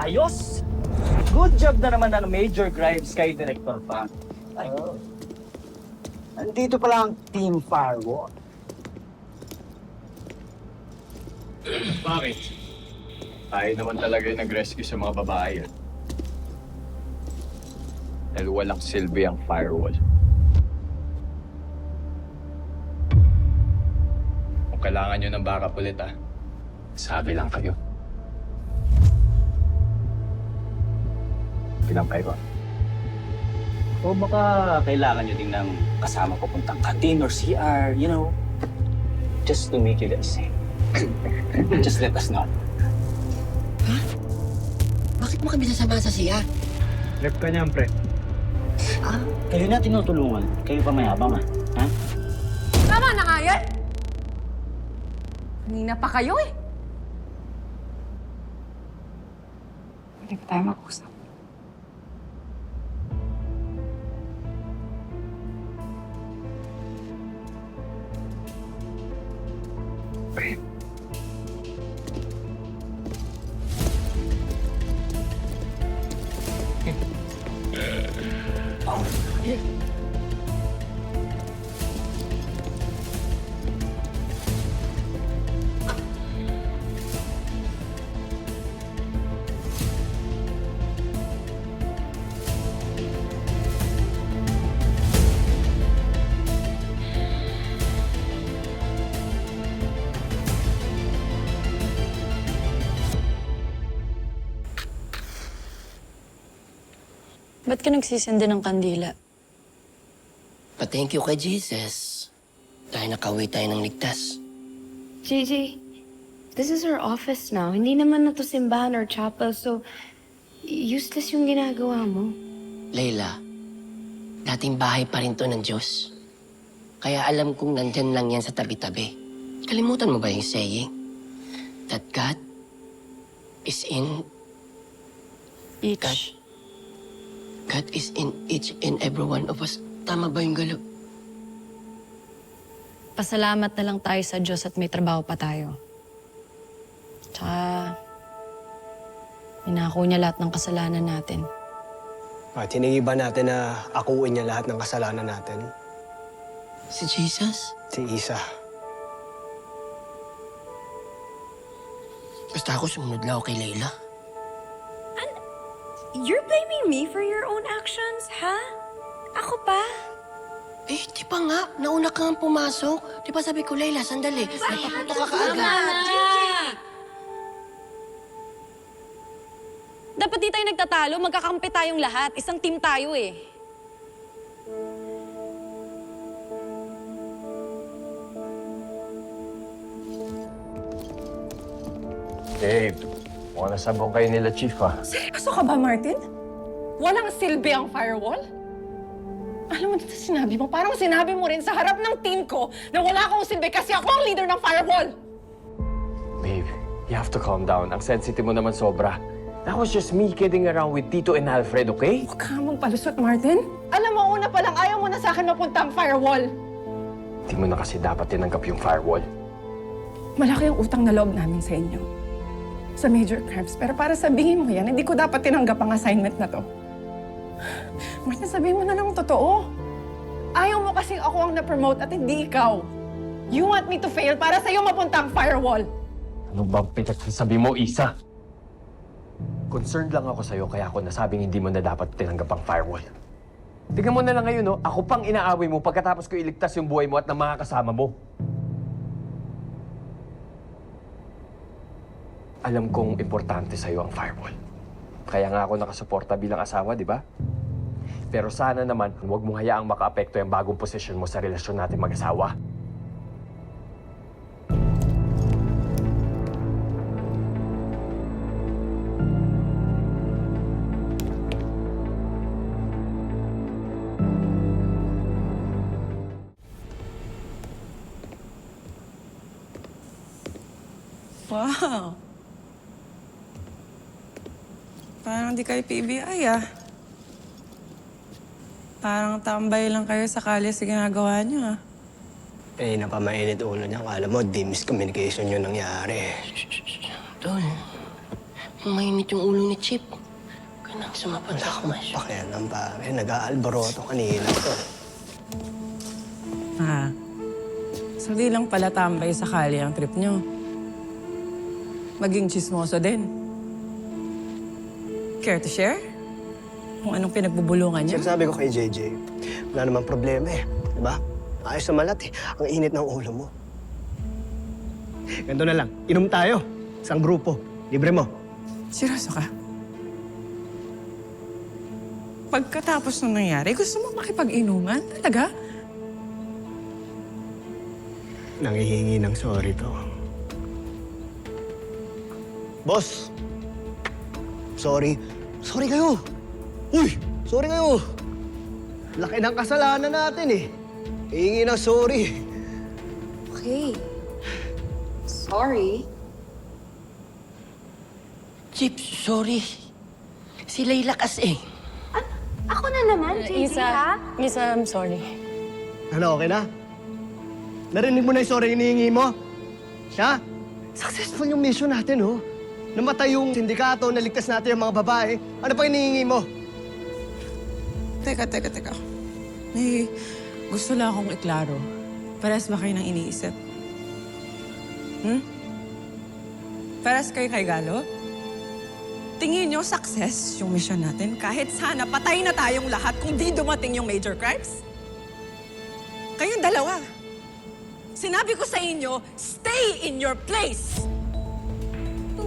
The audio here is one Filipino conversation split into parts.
Ayos! Good job na naman ng Major Crimes kay Director Frank. Ay, Andito pala ang Team Firewall. Bakit? Tayo naman talaga yung nag-rescue sa mga babae. Dahil walang silbi ang firewall. Kung kailangan nyo ng backup ulit, sabi lang kayo. Pinampay ko. o baka kailangan nyo din ng kasama pupuntang canteen or CR, you know, just to make you guys safe. Just let us know. Ha? Bakit mo kami sasama sa siya? Rep ka niyan, pre. Kayo na tinutulungan. Kayo pa mayabang, ha? Tama na nga yan! Kanina pa kayo eh. Hindi pa tayo mag-usap. Ba't ka nagsisindi ng kandila? Pa-thank you kay Jesus. Dahil nakauwi tayo ng ligtas. JJ, this is our office now. Hindi naman na to simbahan or chapel, so useless yung ginagawa mo. Layla, dating bahay pa rin to ng Diyos. Kaya alam kong nandyan lang yan sa tabi-tabi. Kalimutan mo ba yung saying? That God is in... Each. God is in each and every one of us. Tama ba yung galaw? Pasalamat na lang tayo sa Diyos at may trabaho pa tayo. Tsaka, inako niya lahat ng kasalanan natin. At hiningi ba natin na akuin niya lahat ng kasalanan natin? Si Jesus? Si Isa. Basta ako sumunod lang ako kay Layla. You're blaming me for your own actions, ha? Ako pa? Eh, di ba nga? Nauna ka nga pumasok. Di ba sabi ko, Layla, sandali. Napapunta ka kaagad. Dapat di tayo nagtatalo, magkakampi tayong lahat. Isang team tayo eh. Dave, mukhang nasabong kayo nila, Chief, Seryoso ka ba, Martin? Walang silbi ang firewall? Alam mo dito sinabi mo, parang sinabi mo rin sa harap ng team ko na wala akong silbi kasi ako ang leader ng firewall. Babe, you have to calm down. Ang sensitive mo naman sobra. That was just me kidding around with Tito and Alfred, okay? Huwag ka magpalusot, Martin. Alam mo, una pa lang ayaw mo na sa akin mapunta ang firewall. Hindi mo na kasi dapat tinanggap yung firewall. Malaki ang utang na loob namin sa inyo. Sa major crimes. Pero para sabihin mo yan, hindi ko dapat tinanggap ang assignment na to. Martin, sabihin mo na lang ang totoo. Ayaw mo kasing ako ang na-promote at hindi ikaw. You want me to fail para sa'yo mapunta ang firewall. Ano bang pinagsasabi mo, Isa? Concerned lang ako sa'yo kaya ako nasabing hindi mo na dapat tinanggap ang firewall. Tingnan mo na lang ngayon, no? Ako pang inaaway mo pagkatapos ko iligtas yung buhay mo at ng mga kasama mo. Alam kong importante sa'yo ang firewall. Kaya nga ako nakasuporta bilang asawa, di ba? Pero sana naman, huwag mong hayaang makaapekto yung bagong posisyon mo sa relasyon natin mag-asawa. Wow. Parang di kayo PBI, ah. Parang tambay lang kayo sakali sa ginagawa niyo, ah. Eh, napamainit ulo niya. Akala mo, di miscommunication yung nangyari. Tol, Masyadong mainit yung ulo ni Chip. Kanang sumapat sa kumasyo. Pakialam pare, nag-aalboroto kanina to. Hindi lang pala tambay sa kali ang trip nyo. Maging chismoso din. Care to share? Kung anong pinagbubulungan niyo? Sinasabi ko kay JJ, wala namang problema eh. Diba? Ayos na malat eh. Ang init ng ulo mo. Ganito na lang, inom tayo. Isang grupo. Libre mo. Seryoso ka? Pagkatapos nung nangyari, gusto mo makipag-inuman? Talaga? Nangihingi ng sorry to. Boss! Sorry. Sorry kayo! Uy! Sorry kayo! Laki ng kasalanan natin eh. Hihingi ng sorry. Okay. Sorry. Chip, sorry. Si Layla kasi. Ako na naman, JJ, ha? Isa, I'm sorry. Ano, okay na? Narinig mo na yung sorry hinihingi mo? Ha? Successful yung mission natin, oh. Namatay yung sindikato, naligtas natin yung mga babae. Ano pa hinihingi mo? Teka. May gusto lang akong iklaro. Pares ba kayo nang iniisip? Pares kayo kay Galo? Tingin niyo success yung mission natin kahit sana patay na tayong lahat kung di dumating yung major crimes? Kayong dalawa. Sinabi ko sa inyo, stay in your place!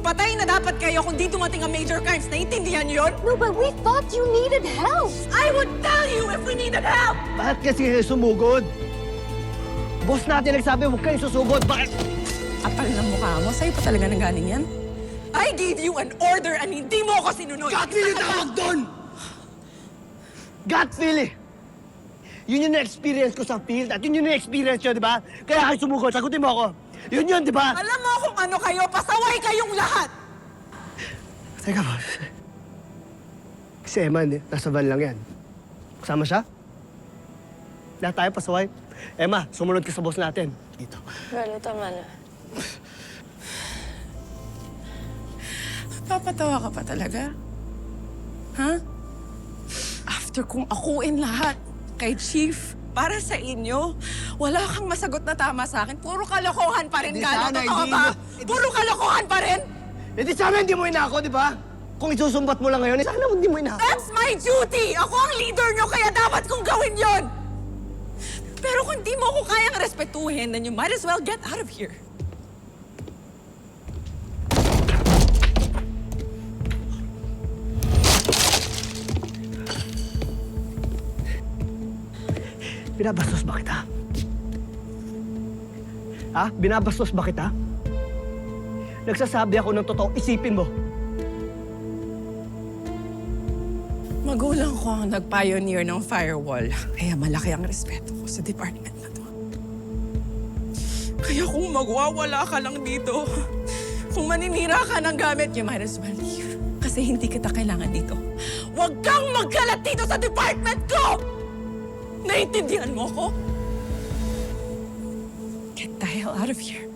Patay na dapat kayo kung di dumating ang major crimes. Naiintindihan niyo yun? No, but we thought you needed help. I would tell you if we needed help! Bakit kasi kayo sumugod? Boss natin nagsabi, huwag kayo susugod. Bakit? Apal ng mukha mo. Sa'yo pa talaga nang galing yan? I gave you an order and hindi mo ako sinunod. Gut feel yung tawag doon! Gut feel eh! Yun yung na-experience ko sa field at yun yung na-experience nyo, di ba? Kaya kayo sumugod, sagutin mo ako. Yun, di ba? Alam mo kung ano kayo, pasaway kayong lahat! Teka, boss. Si Emma, nasa van lang yan. Kasama siya? Lahat tayo pasaway. Emma, sumunod ka sa boss natin. Dito. Galo, tama na. Papatawa ka pa talaga? Ha? After kong akuin lahat kay Chief, para sa inyo, wala kang masagot na tama sa akin. Puro kalokohan pa rin, Hindi Galo. sana, Totoo hindi ba? mo- Puro kalokohan pa rin? Eh di sana hindi mo inako, di ba? Kung isusumbat mo lang ngayon, eh, sana hindi mo inako. That's my duty! Ako ang leader nyo, kaya dapat kong gawin yon. Pero kung di mo ako kayang respetuhin, then you might as well get out of here. Binabastos ba kita? Ha? Binabastos ba kita? Nagsasabi ako ng totoo, isipin mo. Magulang ko ang nag-pioneer ng firewall. Kaya malaki ang respeto ko sa department na to. Kaya kung magwawala ka lang dito, kung maninira ka ng gamit, you might as well leave. Kasi hindi kita kailangan dito. Huwag kang magkalat dito sa department ko! Naiintindihan mo ko? Get the hell out of here.